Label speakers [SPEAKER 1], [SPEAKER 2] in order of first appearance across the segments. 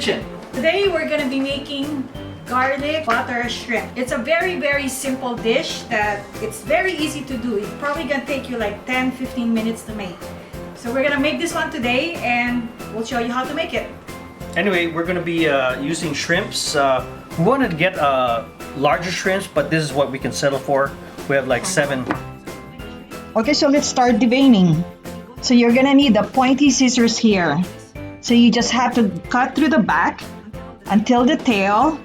[SPEAKER 1] kitchen.
[SPEAKER 2] Today we're gonna be making garlic butter shrimp. It's a very simple dish that it's very easy to do. It's probably gonna take you like 10-15 minutes to make. So we're gonna make this one today and we'll show you how to make it.
[SPEAKER 1] Anyway, we're gonna be using shrimps. We wanted to get larger shrimps, but this is what we can settle for. We have like 7.
[SPEAKER 3] Okay, so let's start deveining. So you're gonna need the pointy scissors here. So you just have to cut through the back until the tail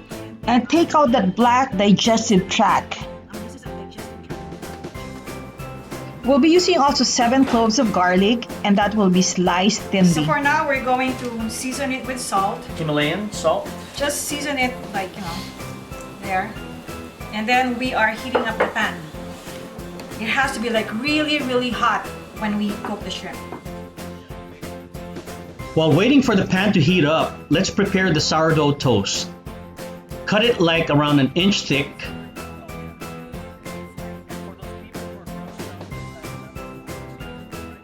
[SPEAKER 3] and take out that black digestive tract. We'll be using also 7 cloves of garlic, and that will be sliced thinly.
[SPEAKER 2] So for now, we're going to season it with salt.
[SPEAKER 1] Himalayan salt.
[SPEAKER 2] Just season it like, there. And then we are heating up the pan. It has to be like really hot when we cook the shrimp.
[SPEAKER 1] While waiting for the pan to heat up, let's prepare the sourdough toast. Cut it like around 1 inch thick.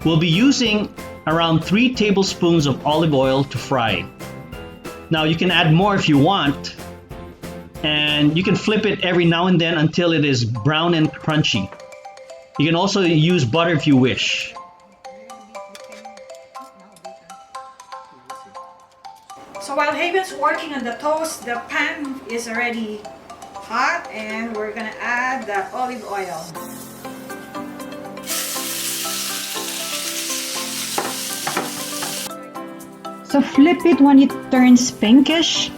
[SPEAKER 1] We'll be using around 3 tablespoons of olive oil to fry. Now you can add more if you want, and you can flip it every now and then until it is brown and crunchy. You can also use butter if you wish.
[SPEAKER 2] So while Haven's working on the toast, the pan is already hot and we're gonna add the olive oil.
[SPEAKER 3] So flip it when it turns pinkish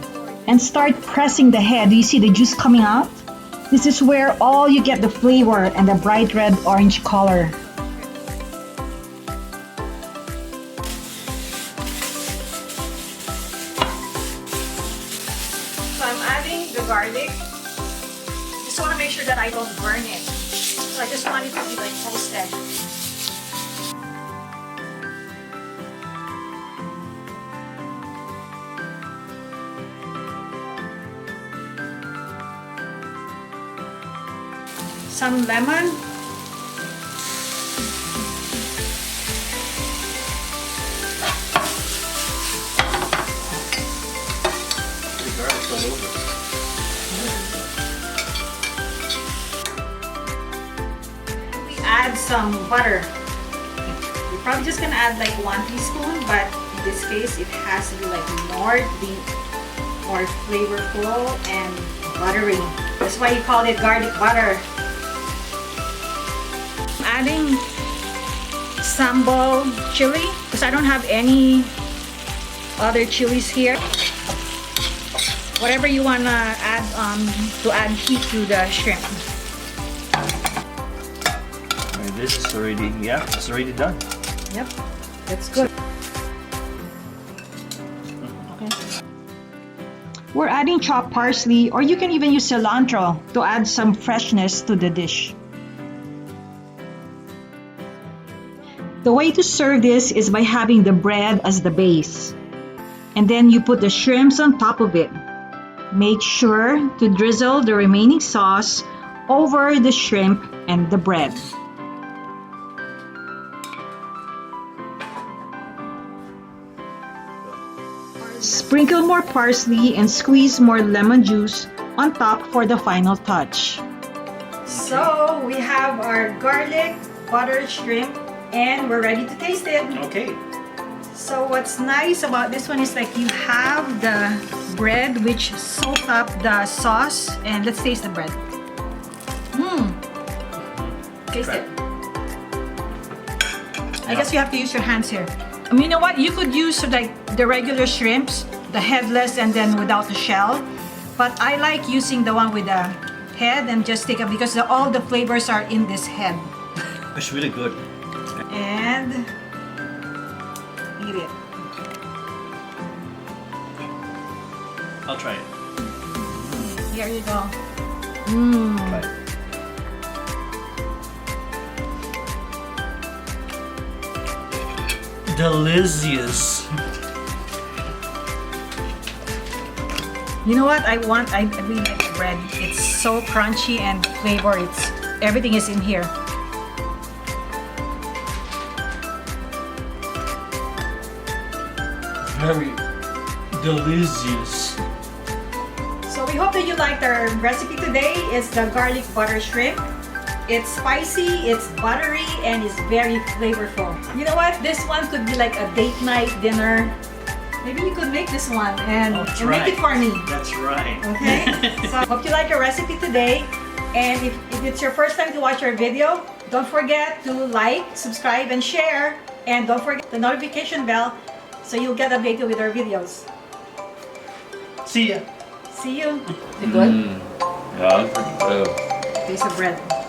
[SPEAKER 3] and start pressing the head. Do you see the juice coming out? This is where all you get the flavor and the bright red orange color.
[SPEAKER 2] So I'm adding the garlic. Just want to make sure that I don't burn it. So I just want it to be like toasted. Some lemon. We add some butter. We're probably just gonna add like 1 teaspoon, but in this case it has to be like more flavorful and buttery. That's why you call it garlic butter. Adding sambal chili because I don't have any other chilies here. Whatever you want to add heat to the shrimp.
[SPEAKER 1] This is already, it's already done.
[SPEAKER 2] Yep, that's good.
[SPEAKER 3] Okay. We're adding chopped parsley, or you can even use cilantro to add some freshness to the dish. The way to serve this is by having the bread as the base. And then you put the shrimps on top of it. Make sure to drizzle the remaining sauce over the shrimp and the bread. Sprinkle more parsley and squeeze more lemon juice on top for the final touch.
[SPEAKER 2] So we have our garlic butter shrimp and we're ready to taste it.
[SPEAKER 1] Okay.
[SPEAKER 2] So what's nice about this one is like you have the bread which soaked up the sauce, and let's taste the bread. Taste it. I guess you have to use your hands here. You know what? You could use like the regular shrimps, the headless and then without the shell. But I like using the one with the head and just take it because all the flavors are in this head.
[SPEAKER 1] It's really good.
[SPEAKER 2] And eat it.
[SPEAKER 1] I'll try it.
[SPEAKER 2] Here you go.
[SPEAKER 1] Try it. Delicious.
[SPEAKER 2] You know what I want? I really like the bread. It's so crunchy and flavor. Everything is in here.
[SPEAKER 1] delicious.
[SPEAKER 2] So we hope that you liked our recipe today. It's the garlic butter shrimp. It's spicy, it's buttery, and it's very flavorful. You know what? This one could be like a date night dinner. Maybe you could make this one and make it for me.
[SPEAKER 1] That's right.
[SPEAKER 2] Okay? So hope you like our recipe today. And if it's your first time to watch our video, don't forget to like, subscribe, and share. And don't forget the notification bell so you'll get updated with our videos.
[SPEAKER 1] See ya.
[SPEAKER 2] See you.
[SPEAKER 3] Good?
[SPEAKER 4] Yeah, it's pretty good.
[SPEAKER 2] Taste of bread.